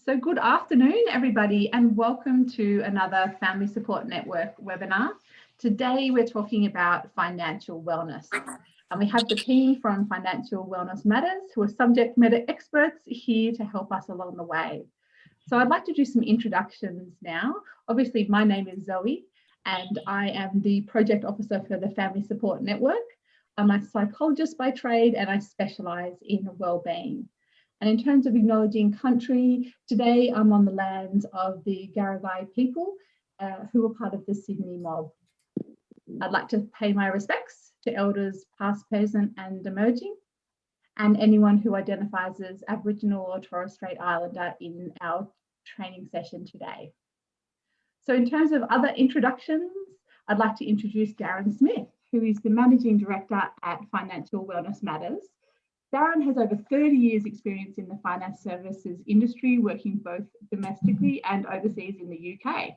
So good afternoon, everybody, and welcome to another Family Support Network webinar. Today, we're talking about financial wellness. And we have the team from Financial Wellness Matters, who are subject matter experts, here to help us along the way. So I'd like to do some introductions now. Obviously, my name is Zoe, and I am the project officer for the Family Support Network. I'm a psychologist by trade, and I specialise in wellbeing. And in terms of acknowledging country, today I'm on the lands of the Garagai people who are part of the Sydney mob. I'd like to pay my respects to elders past, present and emerging, and anyone who identifies as Aboriginal or Torres Strait Islander in our training session today. So in terms of other introductions, I'd like to introduce Darren Smith, who is the Managing Director at Financial Wellness Matters. Darren has over 30 years experience in the finance services industry, working both domestically and overseas in the UK.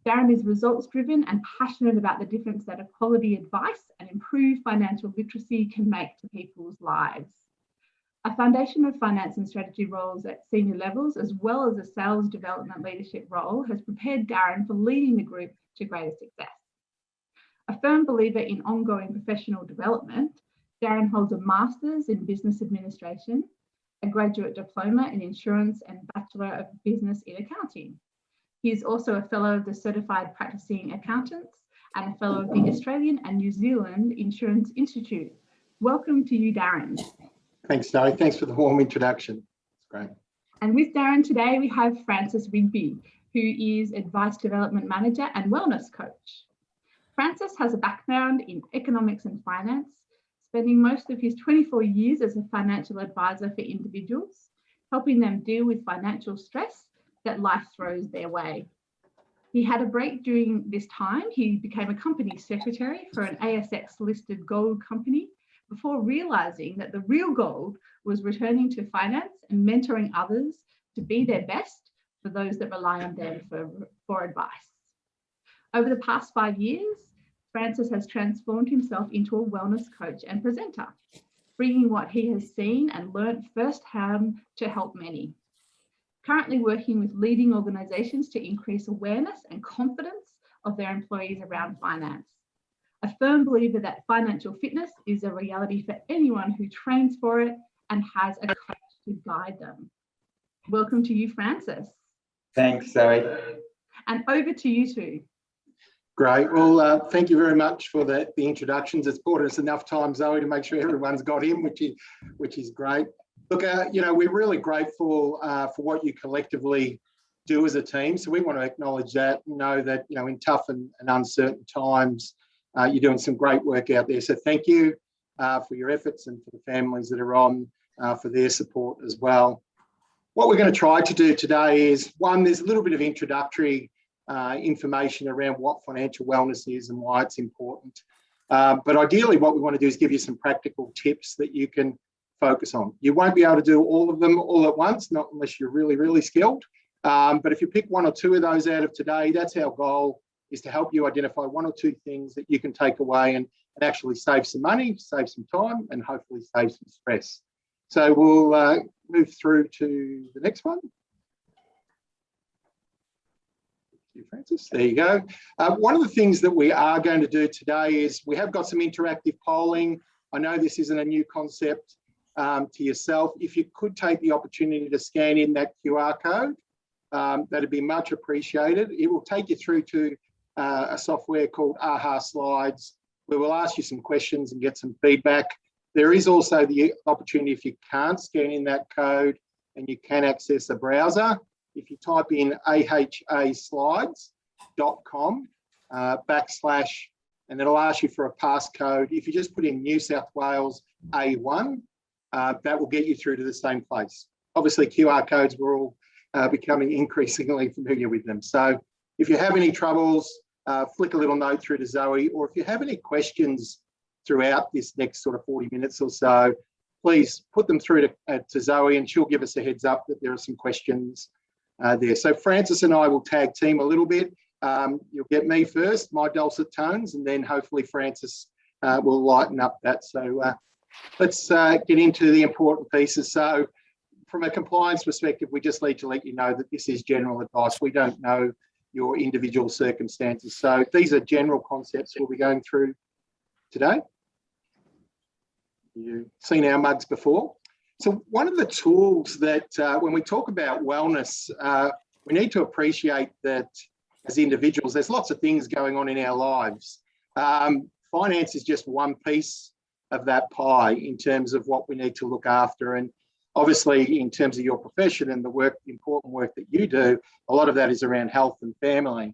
Darren is results driven and passionate about the difference that a quality advice and improved financial literacy can make to people's lives. A foundation of finance and strategy roles at senior levels, as well as a sales development leadership role, has prepared Darren for leading the group to greater success. A firm believer in ongoing professional development, Darren holds a Master's in Business Administration, a graduate diploma in Insurance and Bachelor of Business in Accounting. He is also a Fellow of the Certified Practicing Accountants and a Fellow of the Australian and New Zealand Insurance Institute. Welcome to you, Darren. Thanks, Zoe. Thanks for the warm introduction. It's great. And with Darren today, we have Francis Rigby, who is Advice Development Manager and Wellness Coach. Francis has a background in economics and finance, spending most of his 24 years as a financial advisor for individuals, helping them deal with financial stress that life throws their way. He had a break during this time. He became a company secretary for an ASX-listed gold company before realising that the real gold was returning to finance and mentoring others to be their best for those that rely on them for advice. Over the past 5 years, Francis has transformed himself into a wellness coach and presenter, bringing what he has seen and learnt firsthand to help many. Currently working with leading organisations to increase awareness and confidence of their employees around finance. A firm believer that financial fitness is a reality for anyone who trains for it and has a coach to guide them. Welcome to you, Francis. Thanks, Zoe. And over to you two. Great. Well, thank you very much for the introductions. It's bought us enough time, Zoe, to make sure everyone's got in, which is great. Look, we're really grateful for what you collectively do as a team. So we want to acknowledge that, know that, in tough and uncertain times, you're doing some great work out there. So thank you for your efforts and for the families that are on for their support as well. What we're going to try to do today is, one, there's a little bit of introductory information around what financial wellness is and why it's important. But ideally, what we want to do is give you some practical tips that you can focus on. You won't be able to do all of them all at once, not unless you're really, really skilled. But if you pick one or two of those out of today, that's our goal, is to help you identify one or two things that you can take away and actually save some money, save some time, and hopefully save some stress. So we'll move through to the next one. Francis, there you go. One of the things that we are going to do today is we have got some interactive polling. I know this isn't a new concept to yourself. If you could take the opportunity to scan in that QR code, that'd be much appreciated. It will take you through to a software called AHA Slides, where we'll ask you some questions and get some feedback. There is also the opportunity, if you can't scan in that code and you can access a browser, if you type in ahaslides.com / and it'll ask you for a passcode. If you just put in New South Wales A1, that will get you through to the same place. Obviously, QR codes, we're all becoming increasingly familiar with them. So if you have any troubles, flick a little note through to Zoe, or if you have any questions throughout this next sort of 40 minutes or so, please put them through to Zoe, and she'll give us a heads up that there are some questions there. So Francis and I will tag team a little bit. You'll get me first, my dulcet tones, and then hopefully Francis will lighten up that. So let's get into the important pieces. So from a compliance perspective, we just need to let you know that this is general advice. We don't know your individual circumstances. So these are general concepts we'll be going through today. You've seen our mugs before. So one of the tools that when we talk about wellness, we need to appreciate that as individuals, there's lots of things going on in our lives. Finance is just one piece of that pie in terms of what we need to look after. And obviously, in terms of your profession and the work, the important work that you do, a lot of that is around health and family.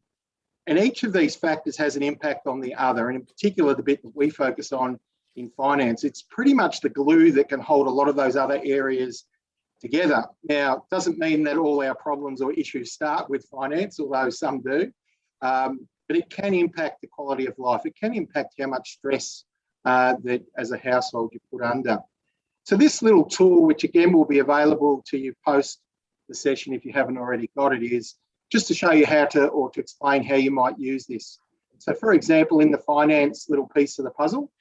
And each of these factors has an impact on the other. And in particular, the bit that we focus on in finance, it's pretty much the glue that can hold a lot of those other areas together. Now, it doesn't mean that all our problems or issues start with finance, although some do. But it can impact the quality of life. It can impact how much stress that as a household you put under. So this little tool, which again will be available to you post the session if you haven't already got it, is just to show you how to, or to explain how you might use this. So for example, in the finance little piece of the puzzle,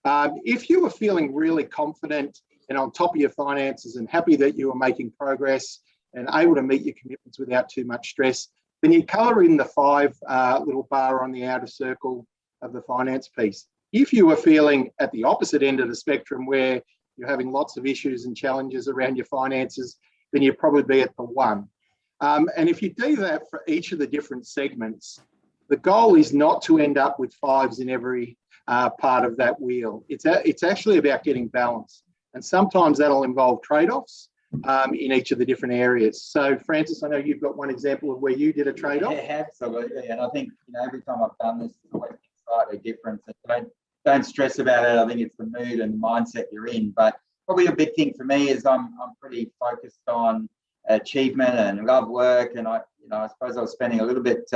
if you were feeling really confident and on top of your finances and happy that you were making progress and able to meet your commitments without too much stress, then you colour in the 5 little bar on the outer circle of the finance piece. If you were feeling at the opposite end of the spectrum where you're having lots of issues and challenges around your finances, then you'd probably be at the 1. And if you do that for each of the different segments, the goal is not to end up with 5s in every part of that wheel. It's actually about getting balance. And sometimes that'll involve trade-offs in each of the different areas. So Francis, I know you've got one example of where you did a trade-off. Yeah, absolutely. And I think, every time I've done this, it's always slightly different. So don't stress about it. I think it's the mood and mindset you're in. But probably a big thing for me is I'm pretty focused on achievement and love work. And I suppose I was spending a little bit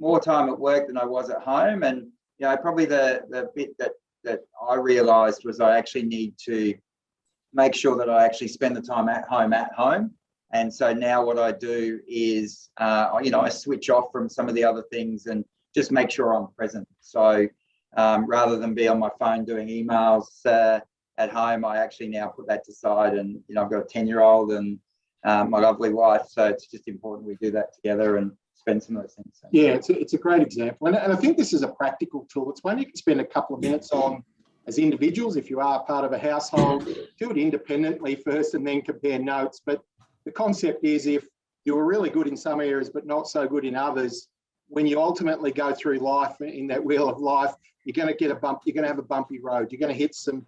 more time at work than I was at home. And probably the bit that I realised was I actually need to make sure that I actually spend the time at home. And so now what I do is, I switch off from some of the other things and just make sure I'm present. So rather than be on my phone doing emails at home, I actually now put that to side. And, I've got a 10-year-old and my lovely wife. So it's just important we do that together and spend some of those things. So. Yeah, it's a great example. And I think this is a practical tool. It's one you can spend a couple of minutes on as individuals. If you are part of a household, do it independently first and then compare notes. But the concept is, if you were really good in some areas but not so good in others, when you ultimately go through life in that wheel of life, you're going to get a bump. You're going to have a bumpy road. You're going to hit some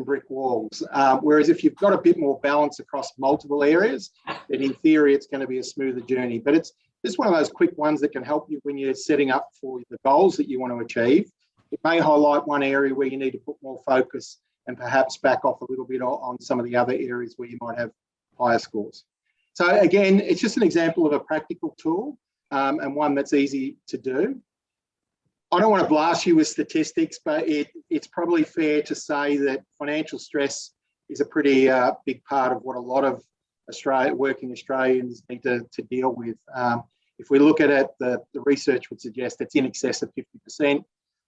brick walls. Whereas if you've got a bit more balance across multiple areas, then in theory it's going to be a smoother journey. But it's one of those quick ones that can help you when you're setting up for the goals that you want to achieve. It may highlight one area where you need to put more focus and perhaps back off a little bit on some of the other areas where you might have higher scores. So again, it's just an example of a practical tool and one that's easy to do. I don't want to blast you with statistics, but it's probably fair to say that financial stress is a pretty big part of what a lot of working Australians need to deal with. If we look at it, the research would suggest it's in excess of 50%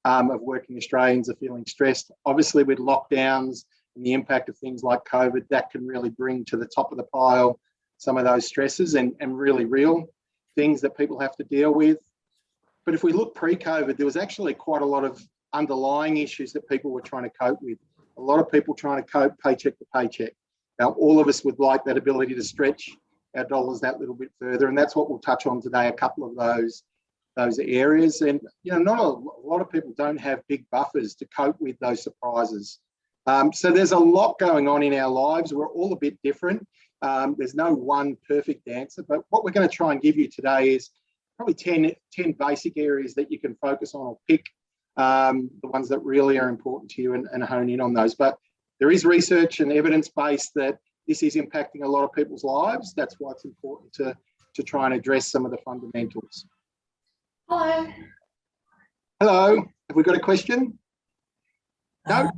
of working Australians are feeling stressed. Obviously, with lockdowns and the impact of things like COVID, that can really bring to the top of the pile some of those stresses and really real things that people have to deal with. But if we look pre-COVID, there was actually quite a lot of underlying issues that people were trying to cope with. A lot of people trying to cope paycheck to paycheck. Now, all of us would like that ability to stretch our dollars that little bit further, and that's what we'll touch on today, a couple of those areas. And not a lot of people don't have big buffers to cope with those surprises. So there's a lot going on in our lives. We're all a bit different. There's no one perfect answer, but what we're going to try and give you today is probably 10 basic areas that you can focus on or pick the ones that really are important to you and hone in on those. But there is research and evidence base that this is impacting a lot of people's lives. That's why it's important to try and address some of the fundamentals. Hello. Hello. Have we got a question? No?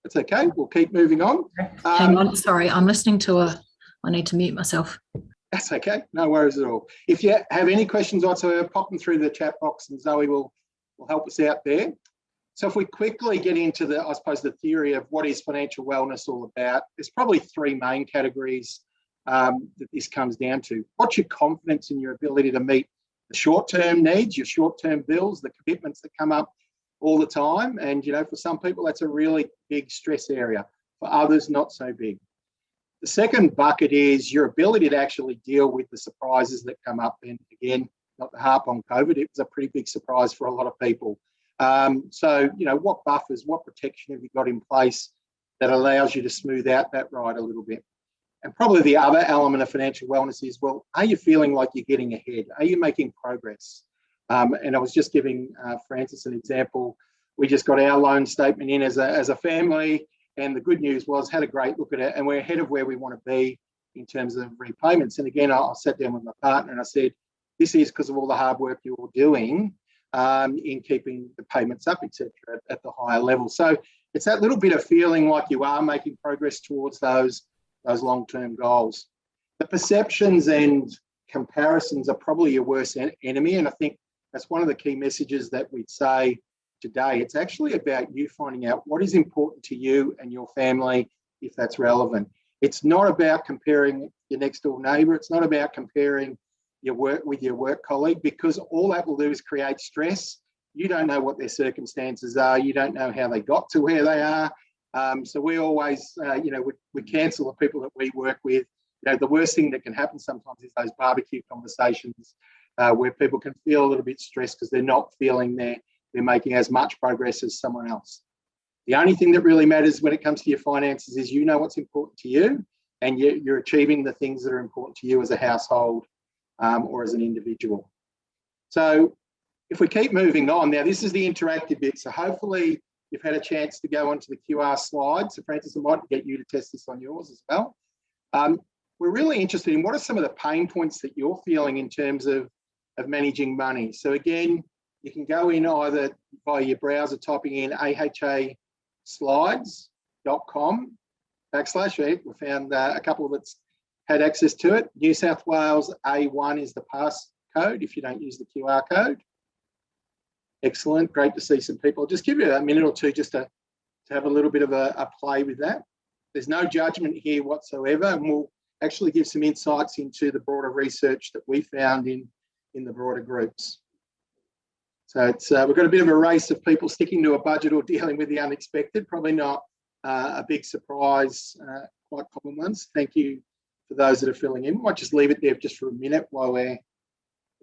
That's okay. We'll keep moving on. Hang on. Sorry, I'm listening to I need to mute myself. That's okay. No worries at all. If you have any questions whatsoever, pop them through the chat box and Zoe will help us out there. So if we quickly get into the theory of what is financial wellness all about, there's probably 3 main categories that this comes down to. What's your confidence in your ability to meet the short-term needs, your short-term bills, the commitments that come up all the time? And, you know, for some people, that's a really big stress area. For others, not so big. The second bucket is your ability to actually deal with the surprises that come up. And again, not to harp on COVID, it was a pretty big surprise for a lot of people. So, you know, what buffers, what protection have you got in place that allows you to smooth out that ride a little bit? And probably the other element of financial wellness is, well, are you feeling like you're getting ahead? Are you making progress? And I was just giving Francis an example. We just got our loan statement in as a family, and the good news was, had a great look at it, and we're ahead of where we want to be in terms of repayments. And again, I sat down with my partner and I said, this is because of all the hard work you're doing in keeping the payments up, etc., at the higher level. So it's that little bit of feeling like you are making progress towards those long-term goals. The perceptions and comparisons are probably your worst enemy, and I think that's one of the key messages that we'd say today. It's actually about you finding out what is important to you and your family, if that's relevant. It's not about comparing your next door neighbour. It's not about comparing your work with your work colleague, because all that will do is create stress. You don't know what their circumstances are. You don't know how they got to where they are. So we always, we cancel the people that we work with. You know, the worst thing that can happen sometimes is those barbecue conversations where people can feel a little bit stressed because they're not feeling they're making as much progress as someone else. The only thing that really matters when it comes to your finances is you know what's important to you, and you're achieving the things that are important to you as a household or as an individual. So if we keep moving on, now this is the interactive bit. So hopefully you've had a chance to go onto the QR slide. So Francis, I might get you to test this on yours as well. We're really interested in what are some of the pain points that you're feeling in terms of managing money. So again, you can go in either by your browser, typing in ahaslides.com/. We found a couple that's had access to it. New South Wales A1 is the pass code if you don't use the QR code. Excellent, great to see some people. I'll just give you a minute or two just to have a little bit of a play with that. There's no judgment here whatsoever, and we'll actually give some insights into the broader research that we found in the broader groups. So it's we've got a bit of a race of people sticking to a budget or dealing with the unexpected, probably not a big surprise, quite common ones. Thank you for those that are filling in. Might just leave it there just for a minute while we're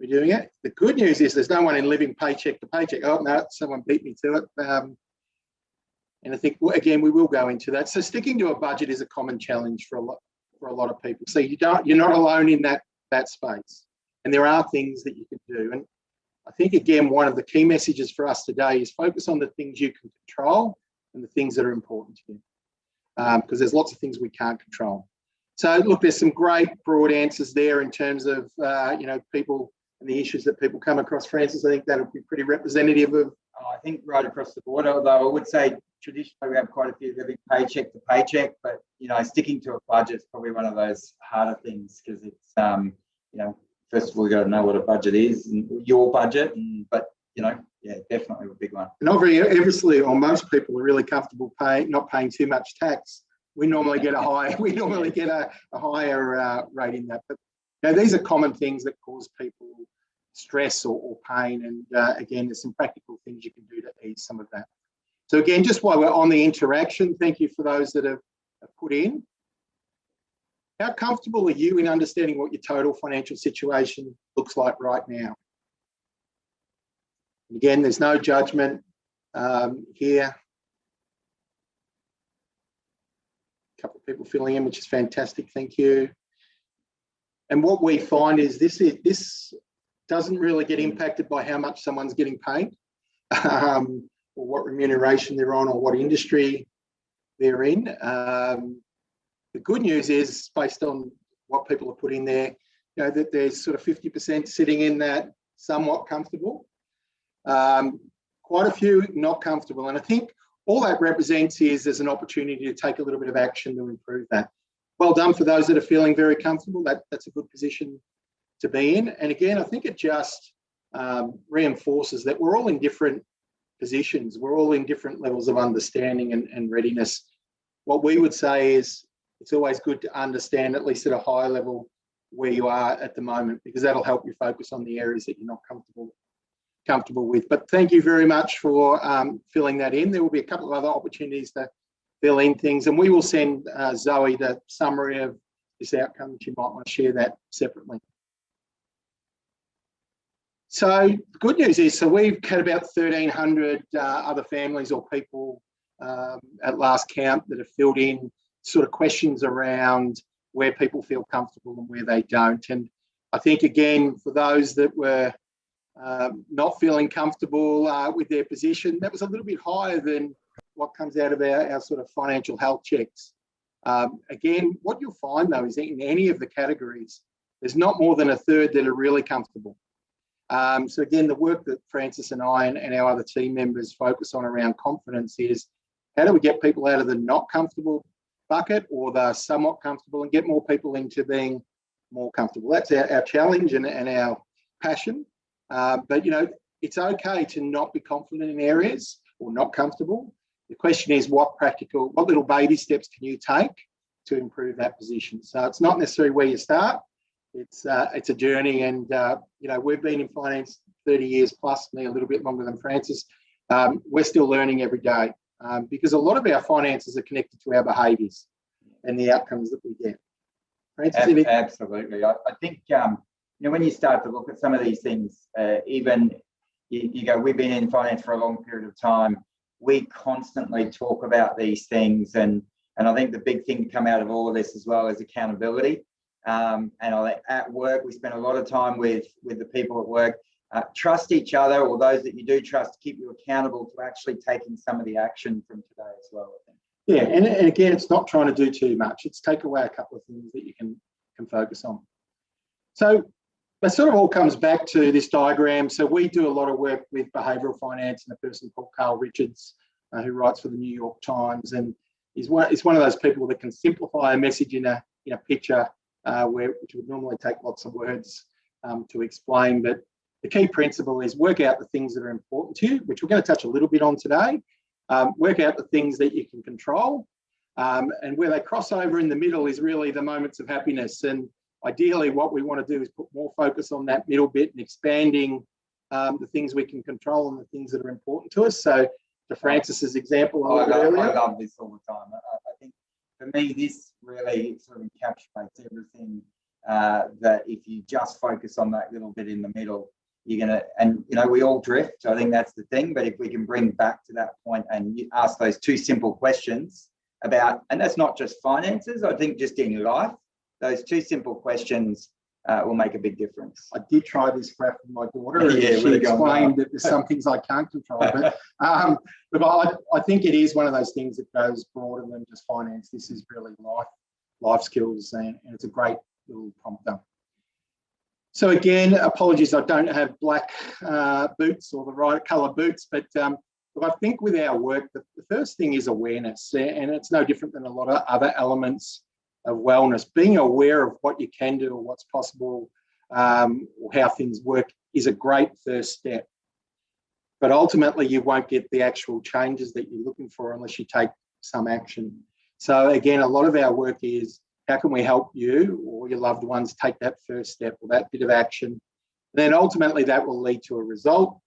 doing it. The good news is there's no one in living paycheck to paycheck. Oh no, someone beat me to it. And I think, again, we will go into that. So sticking to a budget is a common challenge for a lot of people. So you're not alone in that space. And there are things that you can do. And I think, again, one of the key messages for us today is focus on the things you can control and the things that are important to you, because there's lots of things we can't control. So look, there's some great broad answers there in terms of, people and the issues that people come across. Francis, I think that'll be pretty representative of. I think right across the board, although I would say traditionally we have quite a few living paycheck to paycheck, but, sticking to a budget is probably one of those harder things because it's, first of all, you've got to know what a budget is and your budget, but definitely a big one. And obviously, or most people are really comfortable not paying too much tax. We normally get a higher rate in that. But these are common things that cause people stress or pain. And again, there's some practical things you can do to ease some of that. So again, just while we're on the interaction, thank you for those that have put in. How comfortable are you in understanding what your total financial situation looks like right now? Again, there's no judgment here. A couple of people filling in, which is fantastic. Thank you. And what we find is this doesn't really get impacted by how much someone's getting paid, or what remuneration they're on, or what industry they're in. The good news is, based on what people have put in there, that there's sort of 50% sitting in that somewhat comfortable. Quite a few not comfortable. And I think all that represents is there's an opportunity to take a little bit of action to improve that. Well done for those that are feeling very comfortable. That's a good position to be in. And again, I think it just reinforces that we're all in different positions. We're all in different levels of understanding and readiness. What we would say is it's always good to understand, at least at a high level, where you are at the moment, because that'll help you focus on the areas that you're not comfortable with. But thank you very much for filling that in. There will be a couple of other opportunities to fill in things, and we will send Zoe the summary of this outcome. She might want to share that separately. So the good news is, so we've had about 1,300 other families or people at last count that have filled in sort of questions around where people feel comfortable and where they don't. And I think, again, for those that were not feeling comfortable with their position, that was a little bit higher than what comes out of our sort of financial health checks. Again, what you'll find, though, is in any of the categories, there's not more than a third that are really comfortable. So again, the work that Francis and I and our other team members focus on around confidence is, how do we get people out of the not comfortable bucket or the somewhat comfortable and get more people into being more comfortable? That's our challenge and our passion. But, you know, it's okay to not be confident in areas or not comfortable. The question is, what little baby steps can you take to improve that position? So it's not necessarily where you start. It's a journey, and you know, we've been in finance 30 years plus, me a little bit longer than Francis. We're still learning every day because a lot of our finances are connected to our behaviours and the outcomes that we get. Francis, absolutely. I think you know, when you start to look at some of these things, even you go, we've been in finance for a long period of time. We constantly talk about these things, and I think the big thing to come out of all of this as well is accountability. And at work, we spend a lot of time with the people at work. Trust each other, or those that you do trust, to keep you accountable to actually taking some of the action from today as well, I think. Yeah, and again, it's not trying to do too much. It's take away a couple of things that you can focus on. So that sort of all comes back to this diagram. So we do a lot of work with behavioural finance, and a person called Carl Richards, who writes for the New York Times, and he's one of those people that can simplify a message in a picture, which would normally take lots of words to explain. But the key principle is work out the things that are important to you, which we're going to touch a little bit on today. Work out the things that you can control, and where they cross over in the middle is really the moments of happiness. And ideally, what we want to do is put more focus on that middle bit and expanding the things we can control and the things that are important to us. So to Francis's example, I love this all the time. I think for me, this really sort of encapsulates everything, that if you just focus on that little bit in the middle, you're going to, and you know, we all drift. I think that's the thing. But if we can bring back to that point and you ask those two simple questions about, and that's not just finances, I think just in life, those two simple questions will make a big difference. I did try this graph with my daughter, and Yeah, she explained that there's some things I can't control. But I think it is one of those things that goes broader than just finance. This is really life skills, and it's a great little prompter. So again, apologies, I don't have black boots or the right colour boots, but I think with our work, the first thing is awareness, and it's no different than a lot of other elements of wellness. Being aware of what you can do or what's possible, or how things work, is a great first step. But ultimately, you won't get the actual changes that you're looking for unless you take some action. So again, a lot of our work is, how can we help you or your loved ones take that first step or that bit of action? Then ultimately that will lead to a result.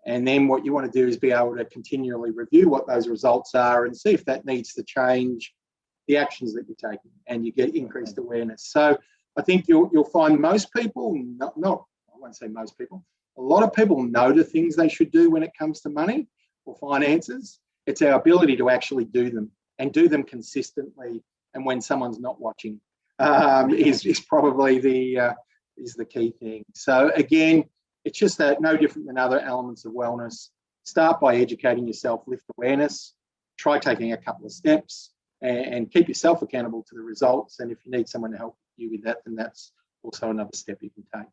And then what you want to do is be able to continually review what those results are and see if that needs to change the actions that you're taking, and you get increased awareness. So I think you'll find most people, I won't say most people, a lot of people know the things they should do when it comes to money or finances. It's our ability to actually do them, and do them consistently, and when someone's not watching is probably the key thing. So again, it's just that no different than other elements of wellness. Start by educating yourself, lift awareness, try taking a couple of steps, and keep yourself accountable to the results. And if you need someone to help you with that, then that's also another step you can take.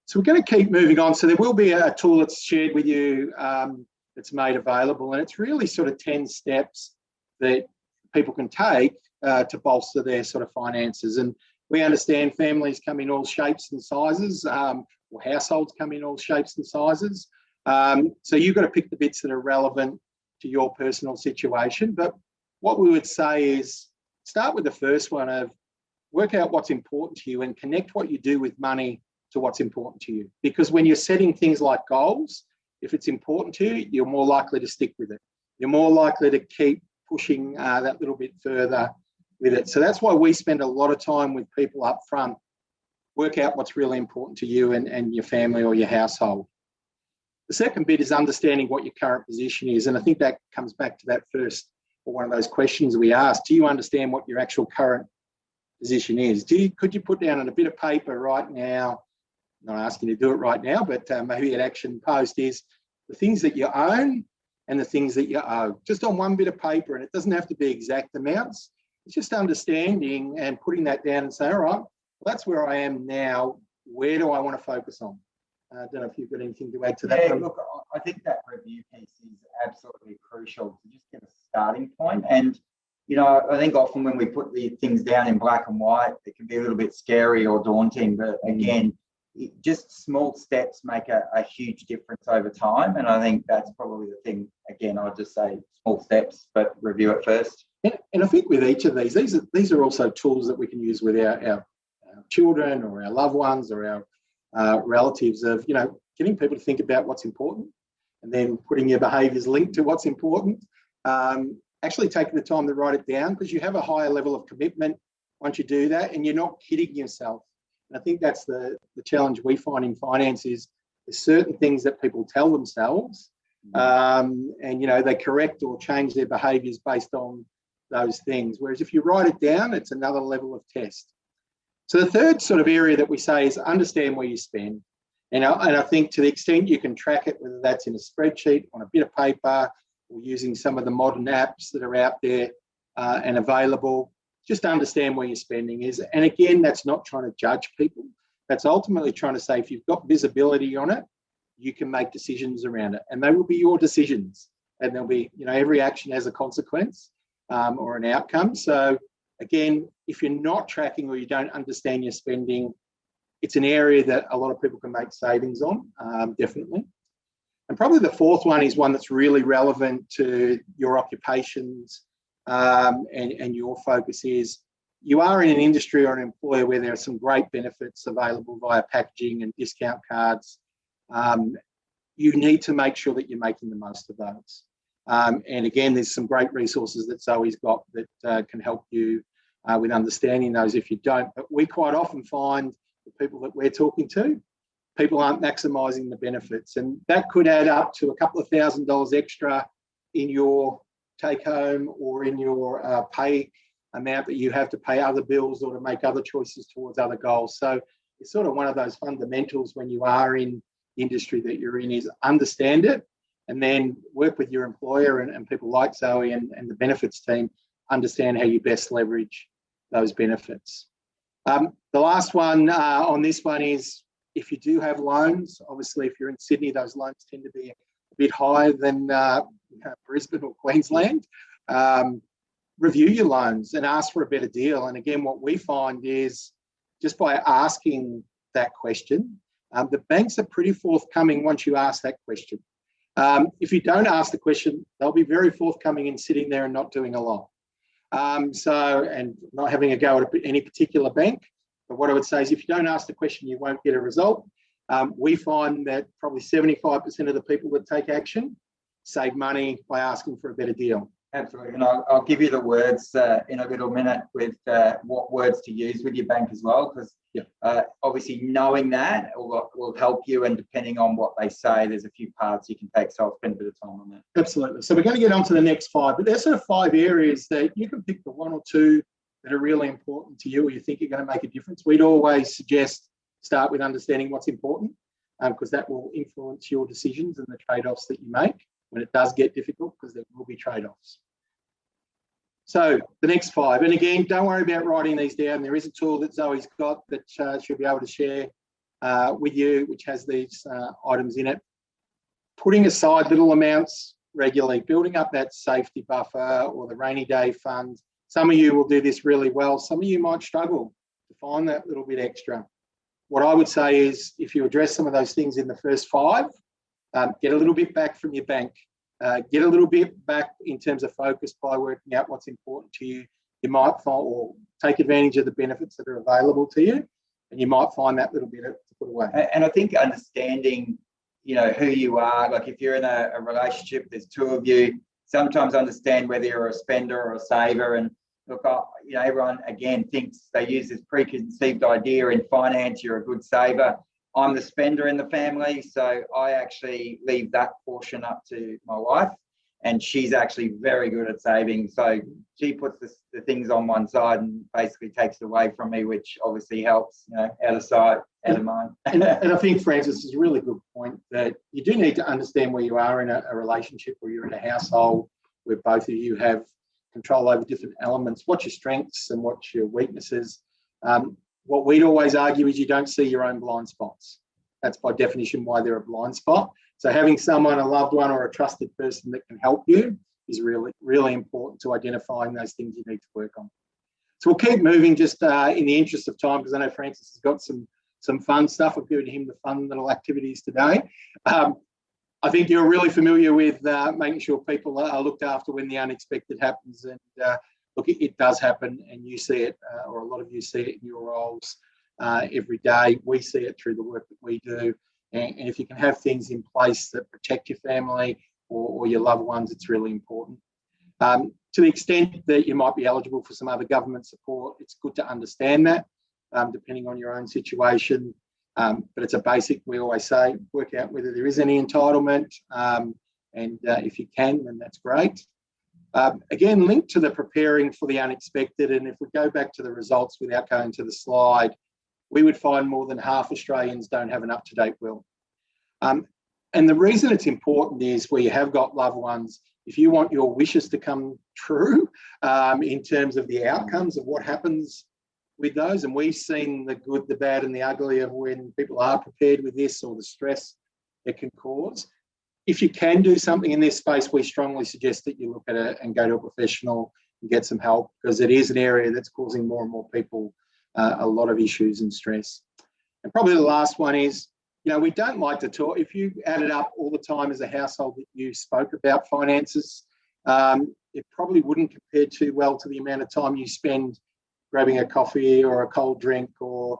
So we're going to keep moving on. So there will be a tool that's shared with you that's made available, and it's really sort of 10 steps that people can take to bolster their sort of finances. And we understand families come in all shapes and sizes, or households come in all shapes and sizes. So you've got to pick the bits that are relevant to your personal situation. But what we would say is start with the first one of work out what's important to you and connect what you do with money to what's important to you. Because when you're setting things like goals, if it's important to you, you're more likely to stick with it. You're more likely to keep pushing that little bit further with it. So that's why we spend a lot of time with people up front. Work out what's really important to you and your family or your household. The second bit is understanding what your current position is. And I think that comes back to that first, or one of those questions we asked. Do you understand what your actual current position is? Could you put down on a bit of paper right now, not asking you to do it right now, but maybe an action post is the things that you own and the things that you owe, just on one bit of paper. And it doesn't have to be exact amounts. It's just understanding and putting that down and saying, all right, well, that's where I am now. Where do I want to focus on? I don't know if you've got anything to add to that. Yeah, look, I think that review piece is absolutely crucial to just get a starting point. And, you know, I think often when we put the things down in black and white, it can be a little bit scary or daunting. But again, just small steps make a huge difference over time. And I think that's probably the thing. Again, I'll just say small steps, but review it first. And I think with each of these are also tools that we can use with our children or our loved ones or our relatives of, you know, getting people to think about what's important and then putting your behaviours linked to what's important. Actually taking the time to write it down, because you have a higher level of commitment once you do that, and you're not kidding yourself. And I think that's the challenge we find in finance is there's certain things that people tell themselves and, you know, they correct or change their behaviours based on those things. Whereas if you write it down, it's another level of test. So the third sort of area that we say is understand where you spend. And I think to the extent you can track it, whether that's in a spreadsheet, on a bit of paper, or using some of the modern apps that are out there and available, just understand where your spending is. And again, that's not trying to judge people. That's ultimately trying to say if you've got visibility on it, you can make decisions around it. And they will be your decisions. And there'll be, you know, every action has a consequence or an outcome. So again, if you're not tracking or you don't understand your spending, it's an area that a lot of people can make savings on, definitely. And probably the fourth one is one that's really relevant to your occupations and your focus is you are in an industry or an employer where there are some great benefits available via packaging and discount cards. You need to make sure that you're making the most of those. And again, there's some great resources that Zoe's got that can help you with understanding those if you don't. But we quite often find the people that we're talking to, people aren't maximising the benefits. And that could add up to a couple of $1,000s extra in your take home or in your pay amount that you have to pay other bills or to make other choices towards other goals. So it's sort of one of those fundamentals when you are in the industry that you're in is understand it and then work with your employer and people like Zoe and the benefits team, understand how you best leverage those benefits. The last one on this one is if you do have loans, obviously if you're in Sydney, those loans tend to be a bit higher than Brisbane or Queensland. Review your loans and ask for a better deal. And again, what we find is just by asking that question, the banks are pretty forthcoming once you ask that question. If you don't ask the question, they'll be very forthcoming in sitting there and not doing a lot. And not having a go at any particular bank. But what I would say is if you don't ask the question, you won't get a result. We find that probably 75% of the people that take action save money by asking for a better deal. Absolutely. And I'll give you the words in a little minute with what words to use with your bank as well, because obviously knowing that will help you. And depending on what they say, there's a few parts you can take. So I'll spend a bit of time on that. Absolutely. So we're going to get on to the next five, but there's sort of 5 areas that you can pick the 1 or 2 that are really important to you or you think are going to make a difference. We'd always suggest start with understanding what's important because that will influence your decisions and the trade-offs that you make when it does get difficult, because there will be trade-offs. So the next 5, and again, don't worry about writing these down. There is a tool that Zoe's got that she'll be able to share with you, which has these items in it. Putting aside little amounts regularly, building up that safety buffer or the rainy day fund. Some of you will do this really well. Some of you might struggle to find that little bit extra. What I would say is if you address some of those things in the first 5, get a little bit back from your bank. Get a little bit back in terms of focus by working out what's important to you. you might find or take advantage of the benefits that are available to you, and you might find that little bit to put away. And I think understanding, who you are, like if you're in a relationship, there's two of you, sometimes understand whether you're a spender or a saver. And look, everyone again thinks they use this preconceived idea in finance, you're a good saver. I'm the spender in the family, so I actually leave that portion up to my wife, and she's actually very good at saving. So she puts the things on one side and basically takes it away from me, which obviously helps, out of sight, out of mind. And I think, Francis, is a really good point that you do need to understand where you are in a relationship, or you're in a household where both of you have control over different elements. What's your strengths and what's your weaknesses? What we'd always argue is you don't see your own blind spots. That's by definition why they're a blind spot. So having someone, a loved one or a trusted person that can help you is really, really important to identifying those things you need to work on. So we'll keep moving just in the interest of time, because I know Francis has got some fun stuff. I've given him the fun little activities today. I think you're really familiar with making sure people are looked after when the unexpected happens. And look, it does happen, and you see it, or a lot of you see it in your roles every day. We see it through the work that we do. And if you can have things in place that protect your family or your loved ones, it's really important. To the extent that you might be eligible for some other government support, it's good to understand that, depending on your own situation. But it's a basic, we always say, work out whether there is any entitlement. And if you can, then that's great. Again, linked to the preparing for the unexpected, and if we go back to the results without going to the slide, we would find more than half Australians don't have an up-to-date will. And the reason it's important is where you have got loved ones, if you want your wishes to come true in terms of the outcomes of what happens with those, and we've seen the good, the bad and the ugly of when people are prepared with this, or the stress it can cause. If you can do something in this space, we strongly suggest that you look at it and go to a professional and get some help, because it is an area that's causing more and more people a lot of issues and stress. And probably the last one is, we don't like to talk. If you added up all the time as a household that you spoke about finances, it probably wouldn't compare too well to the amount of time you spend grabbing a coffee or a cold drink or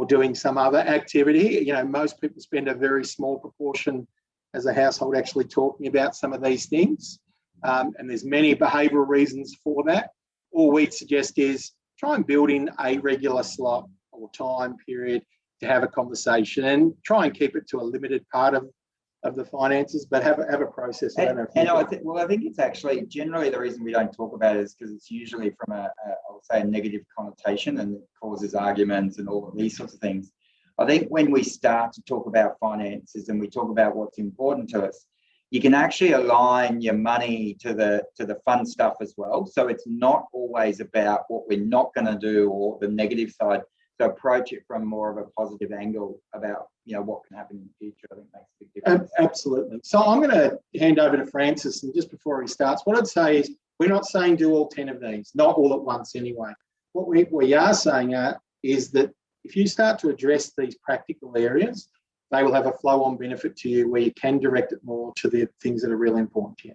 doing some other activity. Most people spend a very small proportion as a household actually talking about some of these things. And there's many behavioural reasons for that. All we'd suggest is try and build in a regular slot or time period to have a conversation, and try and keep it to a limited part of the finances, but have a process. I think it's actually generally the reason we don't talk about it is because it's usually from I would say a negative connotation, and it causes arguments and all of these sorts of things. I think when we start to talk about finances and we talk about what's important to us, you can actually align your money to the fun stuff as well. So it's not always about what we're not going to do or the negative side. So approach it from more of a positive angle about what can happen in the future. I think makes a big difference. Absolutely. So I'm going to hand over to Francis, and just before he starts, what I'd say is we're not saying do all 10 of these, not all at once anyway. What we are saying is that if you start to address these practical areas, they will have a flow-on benefit to you where you can direct it more to the things that are really important to you.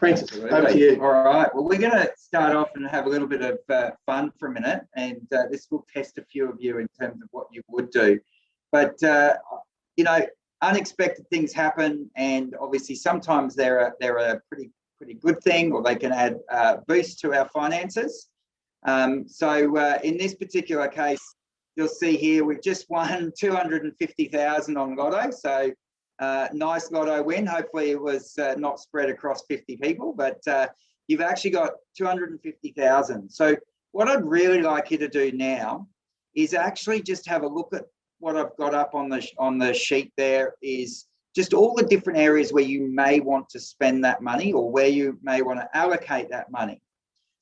Francis, over to you. All right. Well, we're going to start off and have a little bit of fun for a minute, and this will test a few of you in terms of what you would do. But, unexpected things happen, and obviously sometimes they're a pretty good thing, or they can add boost to our finances. So in this particular case, you'll see here we've just won 250,000 on Lotto. So nice Lotto win. Hopefully it was not spread across 50 people, but you've actually got 250,000. So what I'd really like you to do now is actually just have a look at what I've got up on the sheet. There is just all the different areas where you may want to spend that money, or where you may want to allocate that money.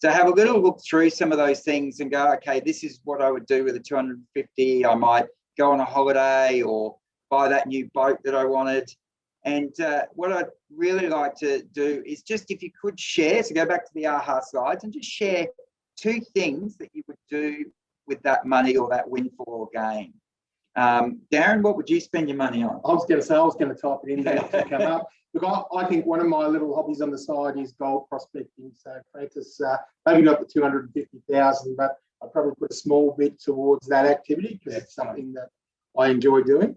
So have a little look through some of those things and go, okay, this is what I would do with the 250. I might go on a holiday or buy that new boat that I wanted. And what I'd really like to do is just, if you could share, so go back to the AHA slides and just share 2 things that you would do with that money or that windfall or gain. Darren, what would you spend your money on? I was going to type it in there to come up. Look, I think one of my little hobbies on the side is gold prospecting. So, Francis, maybe not the 250,000, but I'd probably put a small bit towards that activity because it's something that I enjoy doing.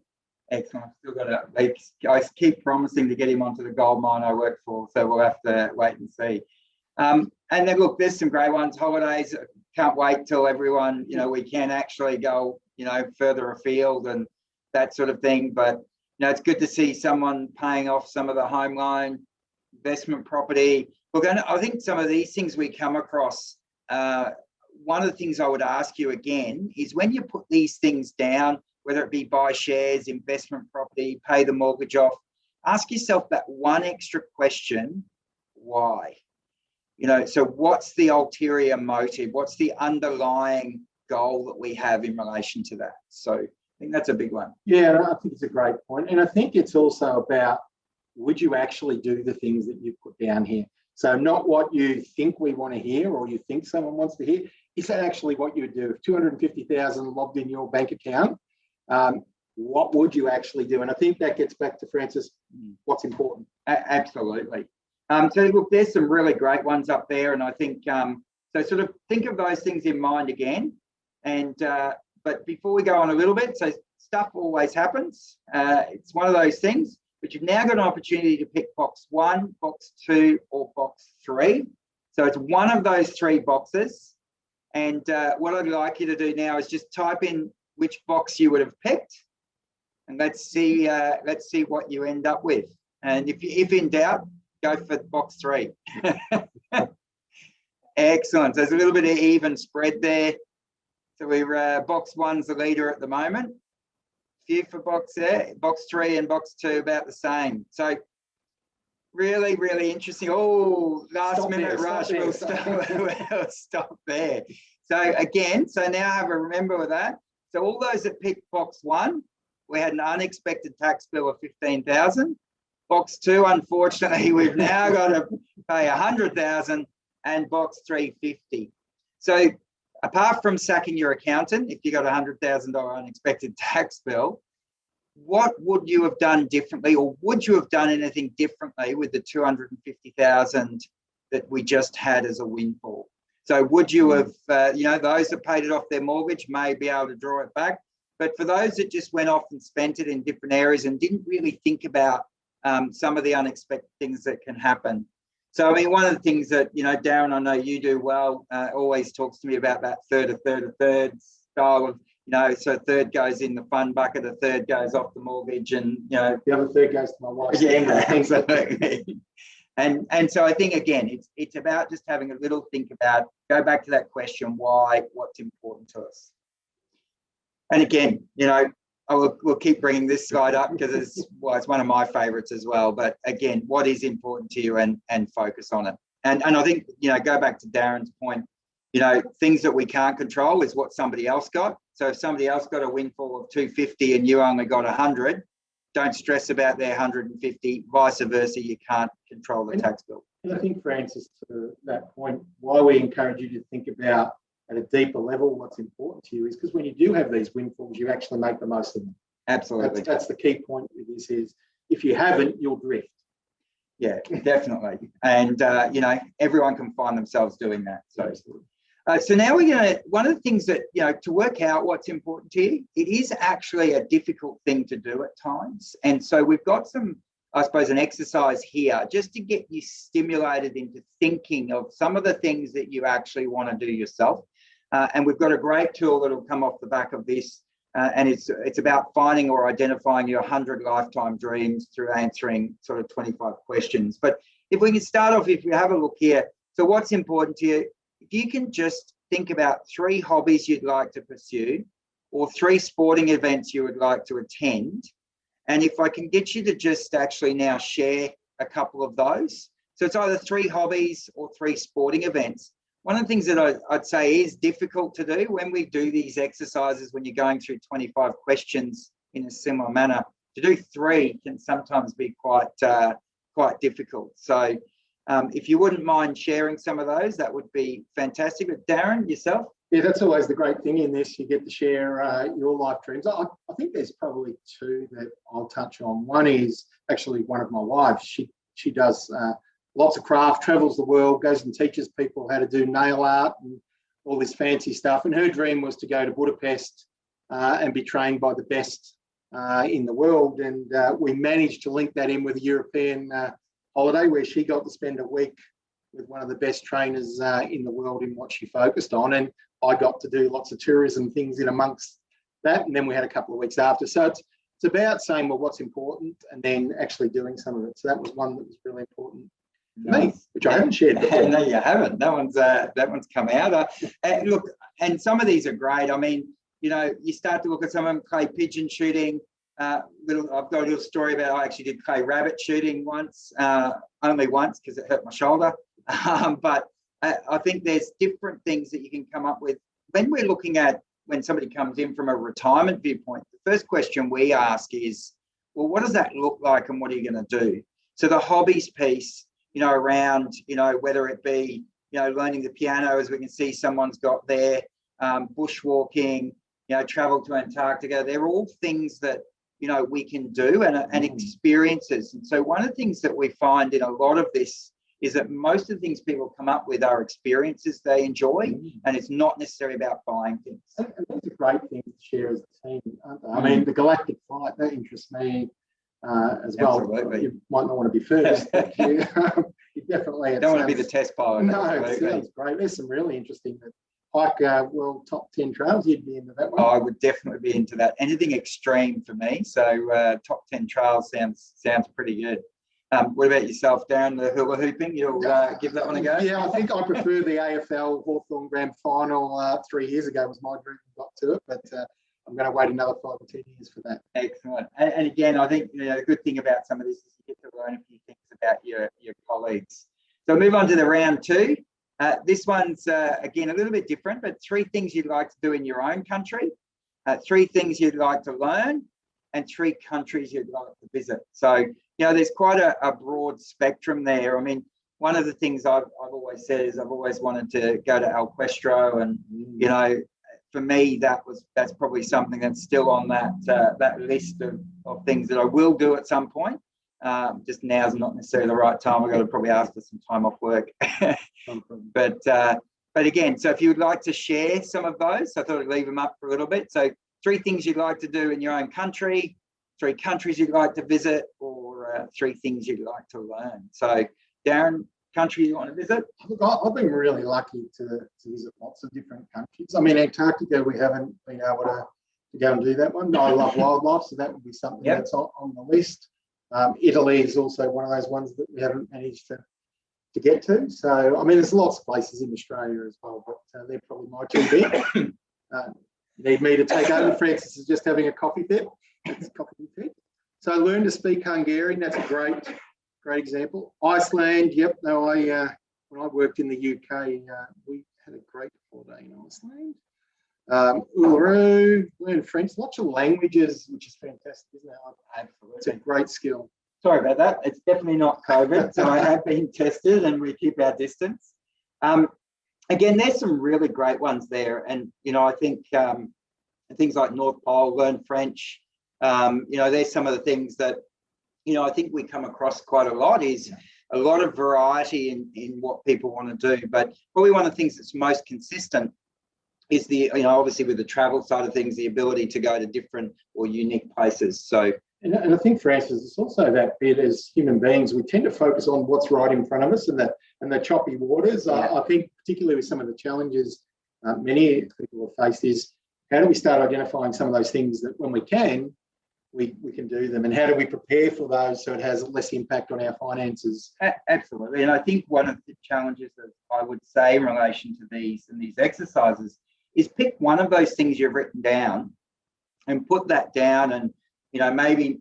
Excellent. I've still got I keep promising to get him onto the gold mine I work for, so we'll have to wait and see. And then look, there's some great ones. Holidays. Can't wait till everyone, we can actually go, further afield and that sort of thing. But it's good to see someone paying off some of the home loan, investment property. Look, I think some of these things we come across. One of the things I would ask you again is when you put these things down, whether it be buy shares, investment property, pay the mortgage off, ask yourself that one extra question: why? So what's the ulterior motive? What's the underlying goal that we have in relation to that? So I think that's a big one. Yeah, I think it's a great point. And I think it's also about, would you actually do the things that you put down here? So not what you think we want to hear or you think someone wants to hear. Is that actually what you would do? If 250,000 logged in your bank account, what would you actually do? And I think that gets back to Francis, what's important. Absolutely. So look, there's some really great ones up there, and I think so. Sort of think of those things in mind again. And but before we go on a little bit, so stuff always happens. It's one of those things, but you've now got an opportunity to pick box 1, box 2, or box 3. So it's one of those 3 boxes. And what I'd like you to do now is just type in which box you would have picked, and let's see what you end up with. And if in doubt, go for box 3. Excellent. There's a little bit of even spread there. So we're box 1's the leader at the moment. Few for box 3 and box 2 about the same. So really, really interesting. Oh, last minute rush. We'll stop there. So again, now have a remember with that. So all those that picked box 1, we had an unexpected tax bill of 15,000. Box 2, unfortunately, we've now got to pay 100,000, and box 3, 50. So apart from sacking your accountant, if you got a $100,000 unexpected tax bill, what would you have done differently, or would you have done anything differently with the 250,000 that we just had as a windfall? So would you have, those that paid it off their mortgage may be able to draw it back, but for those that just went off and spent it in different areas and didn't really think about some of the unexpected things that can happen. So, I mean, one of the things that, Darren, I know you do well, always talks to me about that third style of, so a third goes in the fund bucket, a third goes off the mortgage, and, the other third goes to my wife. Yeah, absolutely. And so I think, again, it's about just having a little think about, go back to that question, why, what's important to us. And again, we'll keep bringing this slide up because it's one of my favorites as well. But again, what is important to you, and focus on it. And I think, go back to Darren's point, things that we can't control is what somebody else got. So if somebody else got a windfall of 250 and you only got 100, don't stress about their 150. Vice versa, you can't control the tax bill. And I think, Francis, to that point, why we encourage you to think about at a deeper level what's important to you is because when you do have these windfalls, you actually make the most of them. Absolutely. That's the key point with this is if you haven't, you'll drift. Yeah, definitely. And, everyone can find themselves doing that. So now we're going to, one of the things that, to work out what's important to you, it is actually a difficult thing to do at times. And so we've got some, I suppose, an exercise here just to get you stimulated into thinking of some of the things that you actually want to do yourself. And we've got a great tool that will come off the back of this. And it's about finding or identifying your 100 lifetime dreams through answering sort of 25 questions. But if we can start off, if you have a look here, so what's important to you? If you can just think about 3 hobbies you'd like to pursue or 3 sporting events you would like to attend, and if I can get you to just actually now share a couple of those. So it's either 3 hobbies or 3 sporting events. One of the things that I'd say is difficult to do when we do these exercises, when you're going through 25 questions in a similar manner, to do 3 can sometimes be quite difficult. So if you wouldn't mind sharing some of those, that would be fantastic. But Darren, yourself? Yeah, that's always the great thing in this. You get to share your life dreams. I think there's probably two that I'll touch on. One is actually one of my wives. She does lots of craft, travels the world, goes and teaches people how to do nail art and all this fancy stuff. And her dream was to go to Budapest and be trained by the best in the world. And we managed to link that in with a European holiday where she got to spend a week with one of the best trainers in the world in what she focused on. And I got to do lots of tourism things in amongst that. And then we had a couple of weeks after. So it's about saying, well, what's important and then actually doing some of it. So that was one that was really important for me, which I haven't shared before. No, you haven't. That one's come out. Look, and some of these are great. I mean, you know, you start to look at some of them, clay pigeon shooting. I've got a little story about I actually did clay rabbit shooting once, only once because it hurt my shoulder. But I think there's different things that you can come up with. When we're looking at when somebody comes in from a retirement viewpoint, the first question we ask is, well, what does that look like and what are you going to do? So the hobbies piece, you know, around, you know, whether it be, you know, learning the piano, as we can see someone's got there, bushwalking, you know, travel to Antarctica. They're all things that, you know, we can do and experiences. And so one of the things that we find in a lot of this is that most of the things people come up with are experiences they enjoy, and it's not necessarily about buying things. And that's a great thing to share as a team, aren't they? I mean, the galactic flight, that interests me as well. Absolutely. You might not want to be first, but you definitely... Don't want to be the test pilot. No, it sounds great. There's some really interesting hike world top 10 trails. You'd be into that one. I would definitely be into that. Anything extreme for me. So top 10 trails sounds pretty good. What about yourself, Darren? The hula hooping, you'll give that one a go? Yeah, I think I prefer the AFL Hawthorn Grand Final 3 years ago was my dream. Got to it, but I'm going to wait another 5 or 10 years for that. Excellent. And again, I think, you know, the good thing about some of this is you get to learn a few things about your colleagues. So move on to the round 2. This one's, again, a little bit different, but 3 things you'd like to do in your own country, 3 things you'd like to learn, and 3 countries you'd like to visit. So, you know, there's quite a broad spectrum there. I mean, one of the things I've always said is I've always wanted to go to Equestro, and, you know, for me, that's probably something that's still on that list of things that I will do at some point. Just now's not necessarily the right time. I've got to probably ask for some time off work. But again, so if you would like to share some of those, I thought I'd leave them up for a little bit. So 3 things you'd like to do in your own country, 3 countries you'd like to visit, or 3 things you'd like to learn. So Darren, country you want to visit? Look, I've been really lucky to visit lots of different countries. I mean, Antarctica, we haven't been able to go and do that one. I love wildlife, so that would be something that's on the list. Italy is also one of those ones that we haven't managed to get to. So, I mean, there's lots of places in Australia as well, but they're probably my 2 big. Need me to take over? Francis is just having a coffee fit. It's coffee fit. So I learned to speak Hungarian. That's a great example. Iceland, yep. No, when I worked in the UK, we had a great holiday in Iceland. Uluru, learn French, lots of languages, which is fantastic, isn't it? Absolutely. It's a great skill. Sorry about that. It's definitely not COVID, so I have been tested and we keep our distance. Again, there's some really great ones there. And, you know, I think things like North Pole, learn French, you know, there's some of the things that, you know, I think we come across quite a lot is a lot of variety in what people want to do. But probably one of the things that's most consistent is the, you know, obviously with the travel side of things, the ability to go to different or unique places. So, and I think, Francis, it's also that bit as human beings, we tend to focus on what's right in front of us and the choppy waters. Yeah. I think particularly with some of the challenges many people have faced is how do we start identifying some of those things that when we can do them, and how do we prepare for those so it has less impact on our finances? Absolutely. And I think one of the challenges that I would say in relation to these exercises is pick one of those things you've written down and put that down, and, you know, maybe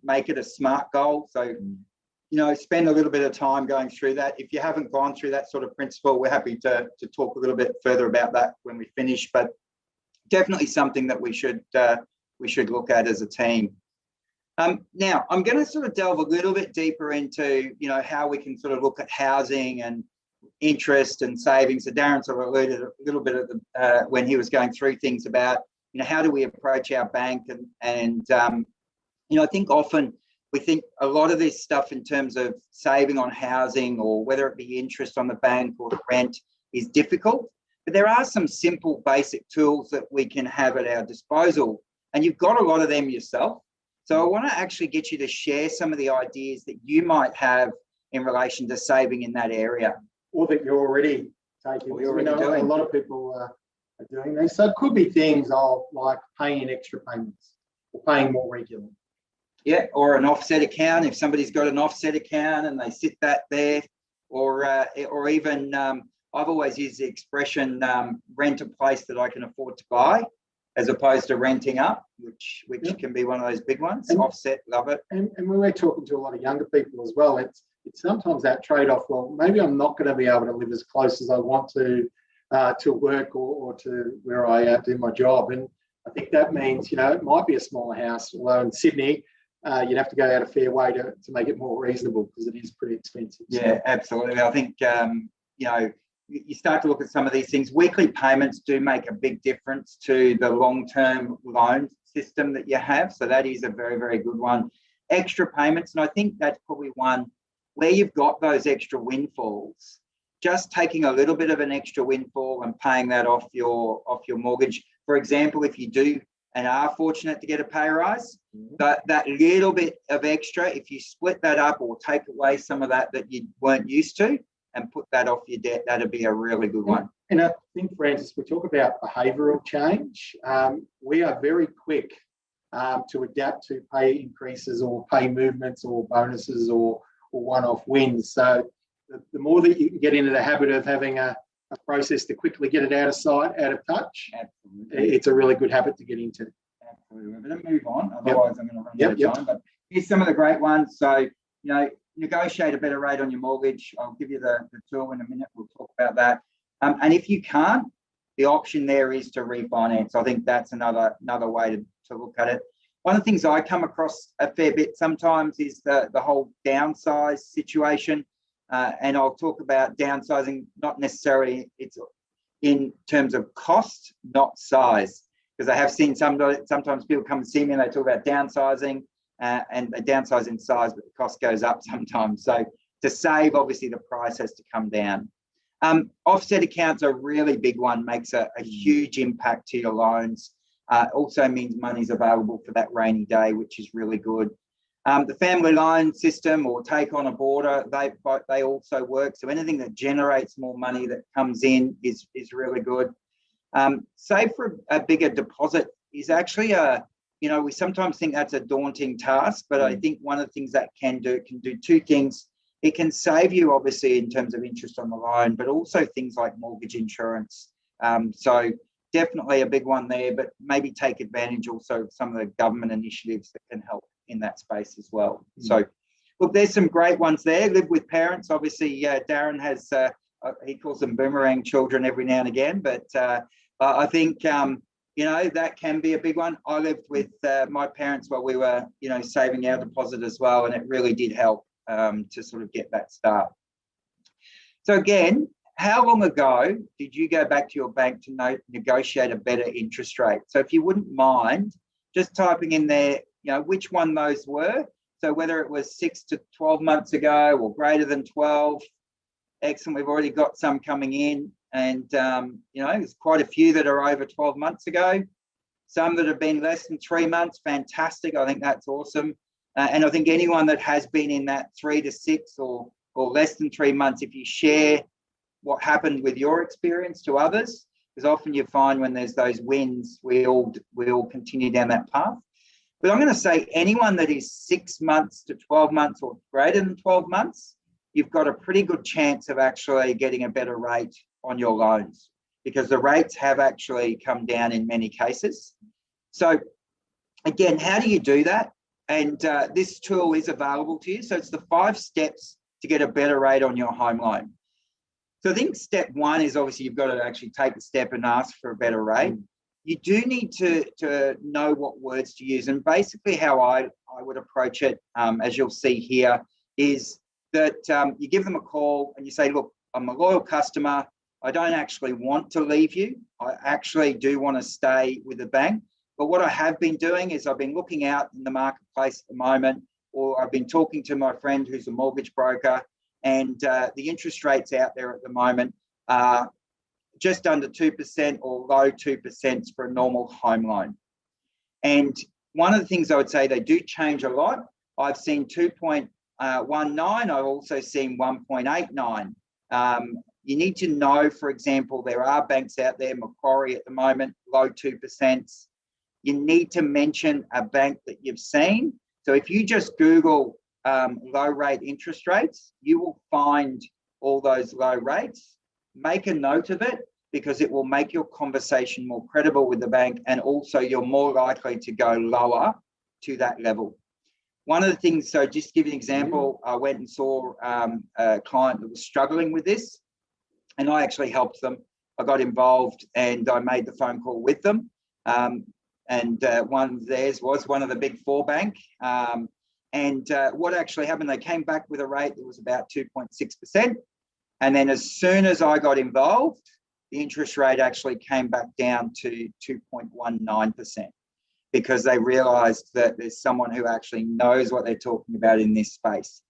make it a SMART goal. So, you know, spend a little bit of time going through that. If you haven't gone through that sort of principle, we're happy to talk a little bit further about that when we finish, but definitely something that we should look at as a team. Now, I'm going to sort of delve a little bit deeper into, you know, how we can sort of look at housing and interest and savings. So Darren sort of alluded a little bit at the, when he was going through things about, how do we approach our bank? And I think often we think a lot of this stuff in terms of saving on housing, or whether it be interest on the bank or the rent, is difficult. But there are some simple basic tools that we can have at our disposal, and you've got a lot of them yourself. So I want to actually get you to share some of the ideas that you might have in relation to saving in that area. Or that you're already taking. Or you're already doing. A lot of people are doing these. So it could be things like paying extra payments or paying more regularly. Yeah, or an offset account. If somebody's got an offset account and they sit that there, or even I've always used the expression rent a place that I can afford to buy, as opposed to renting up, which can be one of those big ones. Offset, love it. And when we're talking to a lot of younger people as well, it's sometimes that trade-off. Well, maybe I'm not going to be able to live as close as I want to work or to where I do my job, and I think that means it might be a smaller house. Although in Sydney, you'd have to go out a fair way to make it more reasonable, because it is pretty expensive. Yeah, absolutely. I think you start to look at some of these things. Weekly payments do make a big difference to the long-term loan system that you have. So that is a very, very good one. Extra payments, and I think that's probably one where you've got those extra windfalls. Just taking a little bit of an extra windfall and paying that off your mortgage. For example, if you do and are fortunate to get a pay rise, that little bit of extra, if you split that up or take away some of that you weren't used to and put that off your debt, that'd be a really good one. And I think, Francis, we talk about behavioural change. We are very quick to adapt to pay increases or pay movements or bonuses or one-off wins. So the more that you can get into the habit of having a process to quickly get it out of sight, out of touch, absolutely, it's a really good habit to get into. Absolutely. We're going to move on, otherwise I'm going to run out of time. But here's some of the great ones. So, negotiate a better rate on your mortgage. I'll give you the tool in a minute. We'll talk about that. And if you can't, the option there is to refinance. I think that's another way to look at it. One of the things I come across a fair bit sometimes is the whole downsize situation. And I'll talk about downsizing, not necessarily it's in terms of cost, not size. Because I have seen sometimes people come and see me and they talk about downsizing and they downsize in size, but the cost goes up sometimes. So to save, obviously the price has to come down. Offset accounts are a really big one, makes a huge impact to your loans. Also means money's available for that rainy day, which is really good. The family loan system or take on a boarder, they also work. So anything that generates more money that comes in is really good. Save for a bigger deposit is actually we sometimes think that's a daunting task, but I think one of the things that can do two things. It can save you obviously in terms of interest on the loan, but also things like mortgage insurance. So definitely a big one there, but maybe take advantage also of some of the government initiatives that can help in that space as well. So look, there's some great ones there. Live with parents. Obviously, Darren has, he calls them boomerang children every now and again, but I think, that can be a big one. I lived with my parents while we were, saving our deposit as well, and it really did help to sort of get that start. So again, how long ago did you go back to your bank to negotiate a better interest rate? So if you wouldn't mind just typing in there, which one those were. So whether it was 6 to 12 months ago or greater than 12, excellent. We've already got some coming in, and there's quite a few that are over 12 months ago. Some that have been less than 3 months, fantastic. I think that's awesome. And I think anyone that has been in that 3 to 6 or less than 3 months, if you share what happened with your experience to others, because often you find when there's those wins, we all continue down that path. But I'm going to say anyone that is 6 months to 12 months or greater than 12 months, you've got a pretty good chance of actually getting a better rate on your loans, because the rates have actually come down in many cases. So again, how do you do that? And this tool is available to you. So it's the 5 steps to get a better rate on your home loan. So I think step 1 is obviously you've got to actually take the step and ask for a better rate. You do need to know what words to use. And basically how I would approach it, as you'll see here, is that you give them a call and you say, look, I'm a loyal customer. I don't actually want to leave you. I actually do want to stay with the bank. But what I have been doing is I've been looking out in the marketplace at the moment, or I've been talking to my friend who's a mortgage broker, and the interest rates out there at the moment are just under 2% or low 2% for a normal home loan. And one of the things I would say, they do change a lot. I've seen 2.19. I've also seen 1.89. You need to know, for example, there are banks out there, Macquarie at the moment, low 2%. You need to mention a bank that you've seen. So if you just Google low rate interest rates, you will find all those low rates. Make a note of it, because it will make your conversation more credible with the bank, and also you're more likely to go lower to that level. One of the things, so just to give you an example, I went and saw a client that was struggling with this, and I actually helped them. I got involved and I made the phone call with them. And one of theirs was one of the big four bank. What actually happened, they came back with a rate that was about 2.6%. And then as soon as I got involved, the interest rate actually came back down to 2.19%, because they realized that there's someone who actually knows what they're talking about in this space.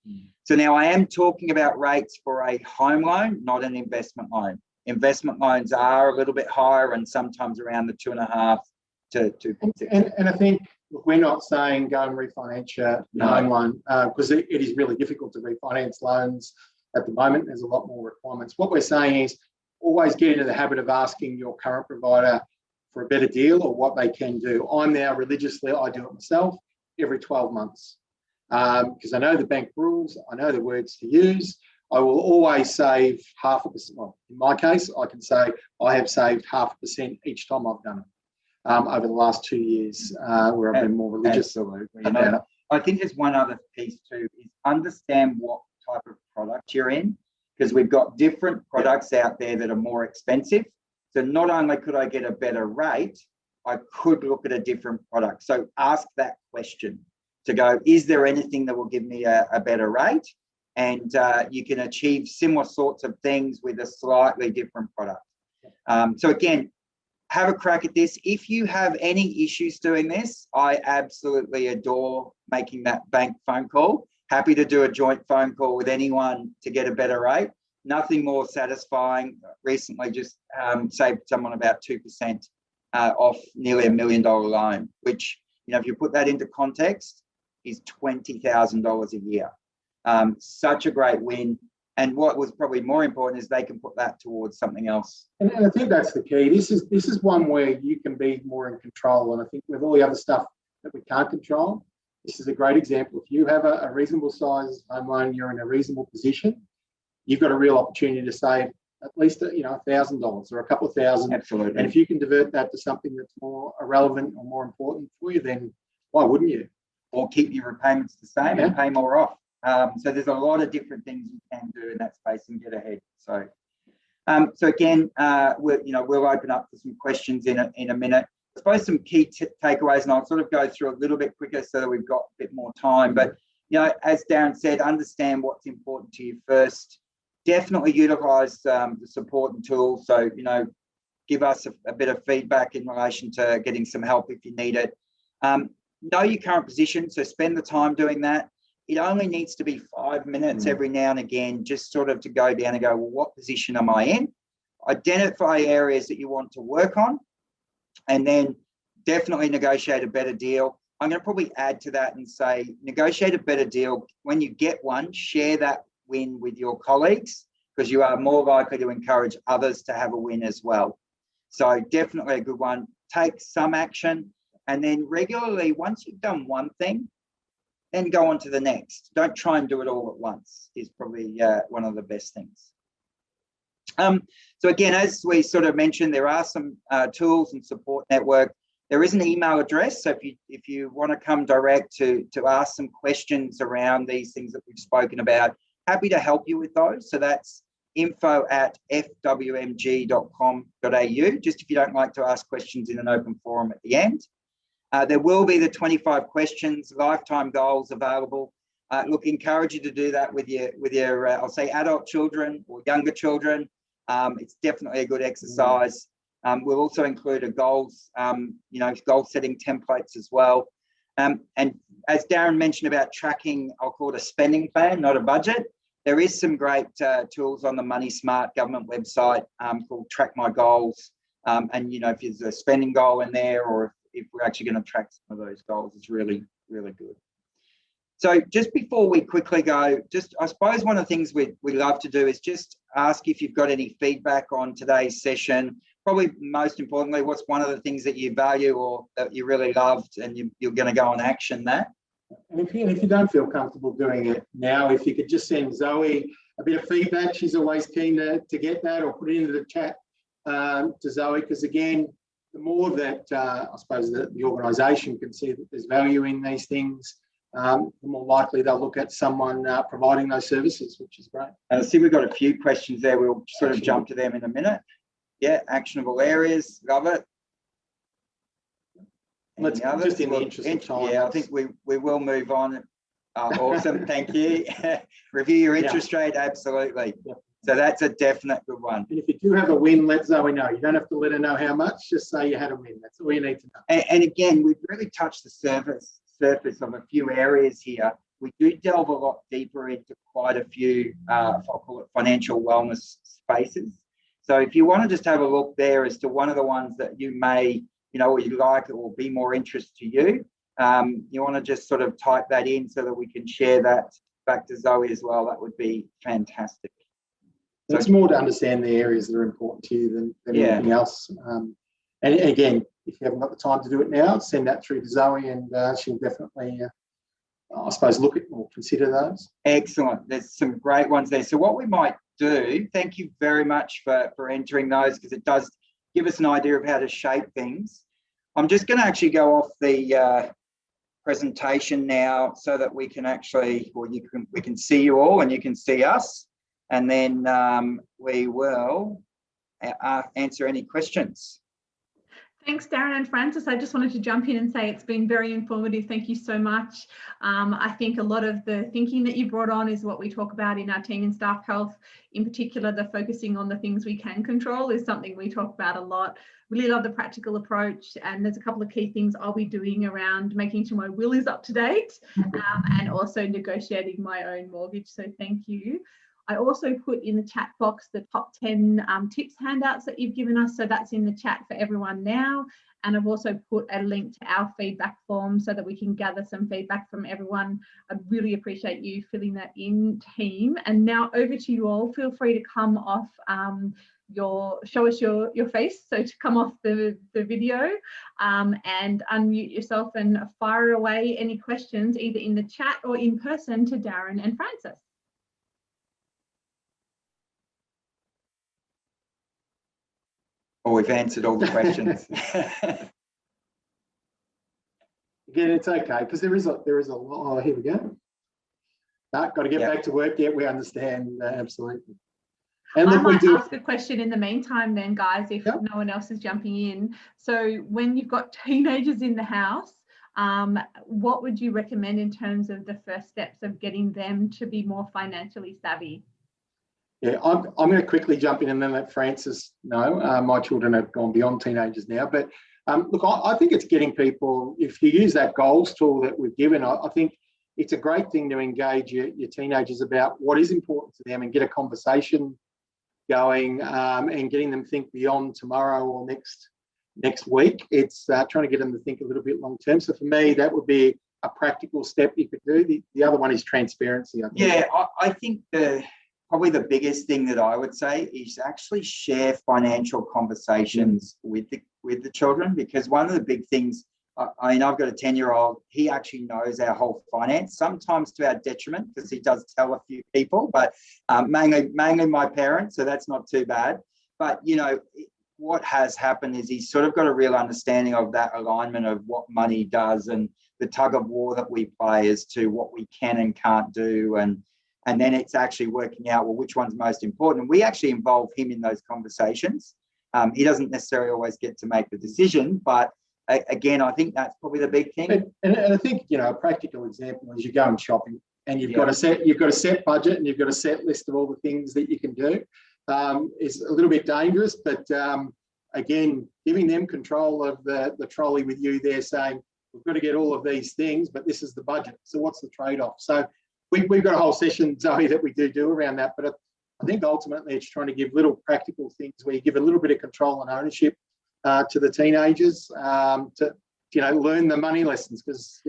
So now I am talking about rates for a home loan, not an investment loan. Investment loans are a little bit higher, and sometimes around the 2.5 to 2.6. And I think, look, we're not saying go and refinance your home loan, because it is really difficult to refinance loans at the moment. There's a lot more requirements. What we're saying is always get into the habit of asking your current provider for a better deal or what they can do. I'm now religiously, I do it myself every 12 months, because I know the bank rules, I know the words to use. I will always save 0.5%. Well, in my case, I can say I have saved 0.5% each time I've done it over the last 2 years, where I've been more religious about it. I think there's one other piece too, is understand what type of product you're in, because we've got different products out there that are more expensive. So not only could I get a better rate, I could look at a different product. So ask that question to go, is there anything that will give me a better rate? And you can achieve similar sorts of things with a slightly different product. So again, have a crack at this. If you have any issues doing this, I absolutely adore making that bank phone call. Happy to do a joint phone call with anyone to get a better rate. Nothing more satisfying. Recently just saved someone about 2% off nearly $1 million loan, which, you know, if you put that into context, is $20,000 a year. Such a great win. And what was probably more important is they can put that towards something else. And I think that's the key. This is one where you can be more in control. And I think with all the other stuff that we can't control, this is a great example. If you have a reasonable size home loan, you're in a reasonable position, you've got a real opportunity to save at least $1,000 or a couple of thousand. Absolutely. And if you can divert that to something that's more relevant or more important for you, then why wouldn't you? Or keep your repayments the same and pay more off. So there's a lot of different things you can do in that space and get ahead. So, so again, we'll open up for some questions in a minute. I suppose some key takeaways, and I'll sort of go through a little bit quicker so that we've got a bit more time. But as Darren said, understand what's important to you first. Definitely utilise the support and tools. So give us a bit of feedback in relation to getting some help if you need it. Know your current position, so spend the time doing that. It only needs to be 5 minutes every now and again, just sort of to go down and go, well, what position am I in? Identify areas that you want to work on, and then definitely negotiate a better deal. I'm going to probably add to that and say, negotiate a better deal. When you get one, share that win with your colleagues, because you are more likely to encourage others to have a win as well. So definitely a good one. Take some action, and then regularly, once you've done one thing, then go on to the next. Don't try and do it all at once is probably one of the best things. So again, as we sort of mentioned, there are some tools and support network. There is an email address. So if you want to come direct to ask some questions around these things that we've spoken about, happy to help you with those. So that's info@fwmg.com.au, just if you don't like to ask questions in an open forum at the end. There will be the 25 questions, lifetime goals available. look, encourage you to do that with your I'll say adult children or younger children. It's definitely a good exercise. We'll also include a goals, goal setting templates as well. And as Darren mentioned about tracking, I'll call it a spending plan, not a budget. There is some great tools on the Money Smart government website called Track My Goals. And, if there's a spending goal in there, or if we're actually going to track some of those goals, it's really, really good. So just before we quickly go, I suppose one of the things we love to do is just ask if you've got any feedback on today's session. Probably most importantly, what's one of the things that you value or that you really loved and you're going to go and action that? And if you don't feel comfortable doing it now, if you could just send Zoe a bit of feedback, she's always keen to get that, or put it into the chat to Zoe, because again, the more that I suppose that the organisation can see that there's value in these things, the more likely they'll look at someone providing those services, which is great. And I see we've got a few questions there. We'll sort of jump to them in a minute. Yeah, actionable areas, love it. Let's just in the interest of time. Yeah, I think we will move on. Awesome, thank you. Review your interest rate, absolutely. Yeah. So that's a definite good one. And if you do have a win, let Zoe know. You don't have to let her know how much, just say you had a win. That's all you need to know. And again, we've really touched the surface of a few areas here. We do delve a lot deeper into quite a few, I'll call it financial wellness spaces. So if you want to just have a look there as to one of the ones that you may, or you like, it will be more interest to you, you want to just sort of type that in so that we can share that back to Zoe as well. That would be fantastic. So it's more to understand the areas that are important to you than anything else. And again, if you haven't got the time to do it now, send that through to Zoe, and she'll definitely, I suppose, look at or consider those. Excellent. There's some great ones there. So what we might do, thank you very much for entering those, because it does give us an idea of how to shape things. I'm just going to actually go off the presentation now so that we can actually, or we can see you all and you can see us, and then we will answer any questions. Thanks, Darren and Francis. I just wanted to jump in and say it's been very informative. Thank you so much. I think a lot of the thinking that you brought on is what we talk about in our team and staff health. In particular, the focusing on the things we can control is something we talk about a lot. Really love the practical approach, and there's a couple of key things I'll be doing around making sure my will is up to date and also negotiating my own mortgage. So thank you. I also put in the chat box the top 10 tips handouts that you've given us. So that's in the chat for everyone now. And I've also put a link to our feedback form so that we can gather some feedback from everyone. I really appreciate you filling that in, team. And now over to you all. Feel free to come off show us your face. So to come off the video and unmute yourself and fire away any questions either in the chat or in person to Darren and Francis. Or we've answered all the questions. Again, it's okay, because there is a lot. Oh, here we go. Got to get back to work. Yeah, we understand, absolutely. And I might ask a question in the meantime then, guys, if no one else is jumping in. So when you've got teenagers in the house, what would you recommend in terms of the first steps of getting them to be more financially savvy? Yeah, I'm going to quickly jump in and then let Francis know. My children have gone beyond teenagers now, but look, I think it's getting people, if you use that goals tool that we've given, I think it's a great thing to engage your teenagers about what is important to them and get a conversation going and getting them to think beyond tomorrow or next week. It's trying to get them to think a little bit long term. So for me, that would be a practical step you could do. The other one is transparency, I think. Yeah, I think probably the biggest thing that I would say is actually share financial conversations with the children, because one of the big things, I mean, I've got a 10-year-old, he actually knows our whole finance, sometimes to our detriment, because he does tell a few people, but mainly my parents, so that's not too bad. But, what has happened is he's sort of got a real understanding of that alignment of what money does and the tug of war that we play as to what we can and can't do. And then it's actually working out, well, which one's most important. And we actually involve him in those conversations. He doesn't necessarily always get to make the decision, but again, I think that's probably the big thing. And I think, a practical example is you're going shopping and you've got a set budget and you've got a set list of all the things that you can do, is a little bit dangerous. But again, giving them control of the trolley with you there, saying we've got to get all of these things, but this is the budget. So what's the trade-off? So we've got a whole session, Zoe, that we do around that. But I think ultimately it's trying to give little practical things where you give a little bit of control and ownership to the teenagers to learn the money lessons. Because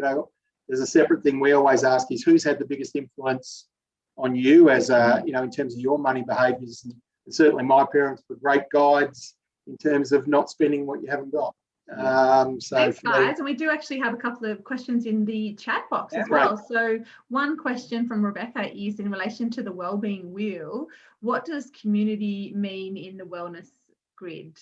there's a separate thing we always ask is who's had the biggest influence on you as in terms of your money behaviours. And certainly my parents were great guides in terms of not spending what you haven't got. Thanks, guys. And we do actually have a couple of questions in the chat box as well. Right. So one question from Rebecca is in relation to the wellbeing wheel. What does community mean in the wellness grid?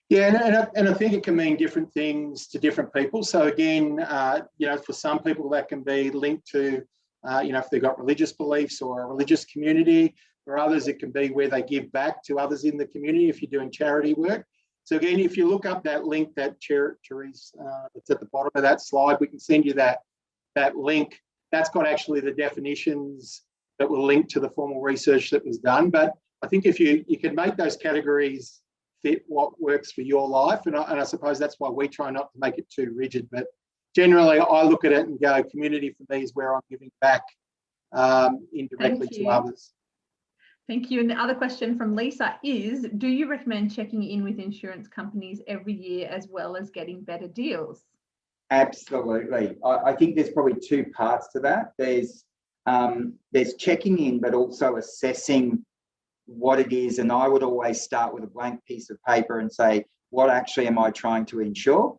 Yeah, and I think it can mean different things to different people. So again, for some people that can be linked to, if they've got religious beliefs or a religious community. For others, it can be where they give back to others in the community if you're doing charity work. So again, if you look up that link that Therese, that's at the bottom of that slide, we can send you that link. That's got actually the definitions that will link to the formal research that was done. But I think if you can make those categories fit what works for your life, and I suppose that's why we try not to make it too rigid. But generally, I look at it and go, community for me is where I'm giving back indirectly to others. Thank you. And the other question from Lisa is, do you recommend checking in with insurance companies every year as well as getting better deals? Absolutely. I think there's probably two parts to that. There's checking in, but also assessing what it is. And I would always start with a blank piece of paper and say, what actually am I trying to insure?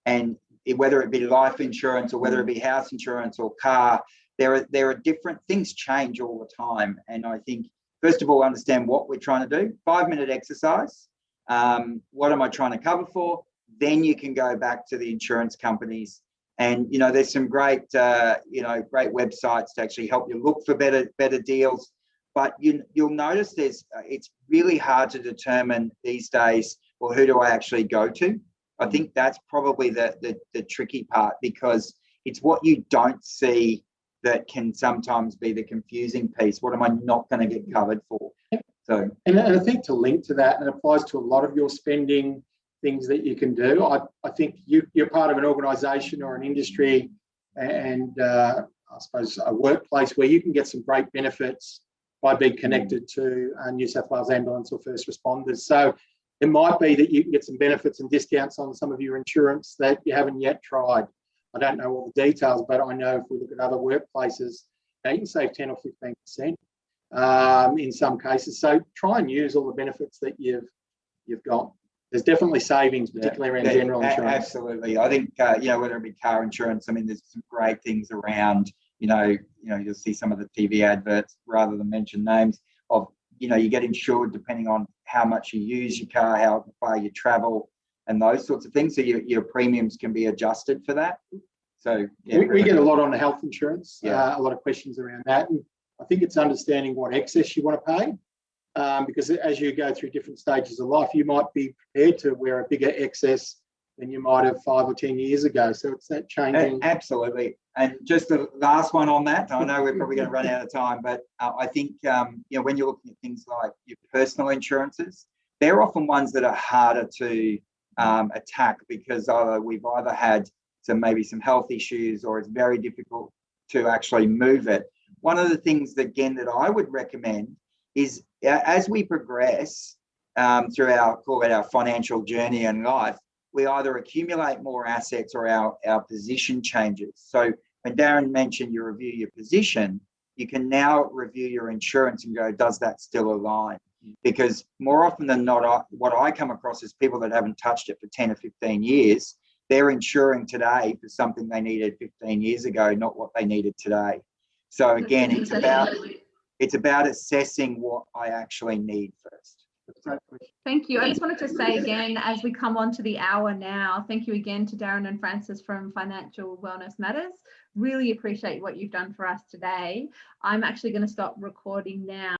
And whether it be life insurance or whether it be house insurance or car, there are different things change all the time. And I think, first of all, understand what we're trying to do. 5-minute exercise. What am I trying to cover for? Then you can go back to the insurance companies. And, there's some great, great websites to actually help you look for better deals. But you'll notice it's really hard to determine these days, well, who do I actually go to? I think that's probably the tricky part, because it's what you don't see that can sometimes be the confusing piece. What am I not going to get covered for? So, and I think to link to that, and it applies to a lot of your spending things that you can do. I think you're part of an organisation or an industry and I suppose a workplace where you can get some great benefits by being connected to New South Wales Ambulance or first responders. So it might be that you can get some benefits and discounts on some of your insurance that you haven't yet tried. I don't know all the details, but I know if we look at other workplaces, you can save 10 or 15% in some cases. So try and use all the benefits that you've got. There's definitely savings, particularly around general insurance. Absolutely. I think, whether it be car insurance, there's some great things around, you'll see some of the TV adverts, rather than mention names, of, you get insured depending on how much you use your car, how far you travel, and those sorts of things. So your premiums can be adjusted for that. So yeah, we get a lot on the health insurance, a lot of questions around that. And I think it's understanding what excess you want to pay, because as you go through different stages of life, you might be prepared to wear a bigger excess than you might have 5 or 10 years ago. So it's that changing. Absolutely. And just the last one on that, I know we're probably going to run out of time, but I think, when you're looking at things like your personal insurances, they're often ones that are harder to attack, because we've either had maybe some health issues, or it's very difficult to actually move it. One of the things that I would recommend is, as we progress through our financial journey in life, we either accumulate more assets or our position changes. So when Darren mentioned you review your position, you can now review your insurance and go, does that still align? Because more often than not, what I come across is people that haven't touched it for 10 or 15 years. They're insuring today for something they needed 15 years ago, not what they needed today. So again, it's about assessing what I actually need first. Thank you. I just wanted to say again, as we come on to the hour now, thank you again to Darren and Francis from Financial Wellness Matters. Really appreciate what you've done for us today. I'm actually going to stop recording now.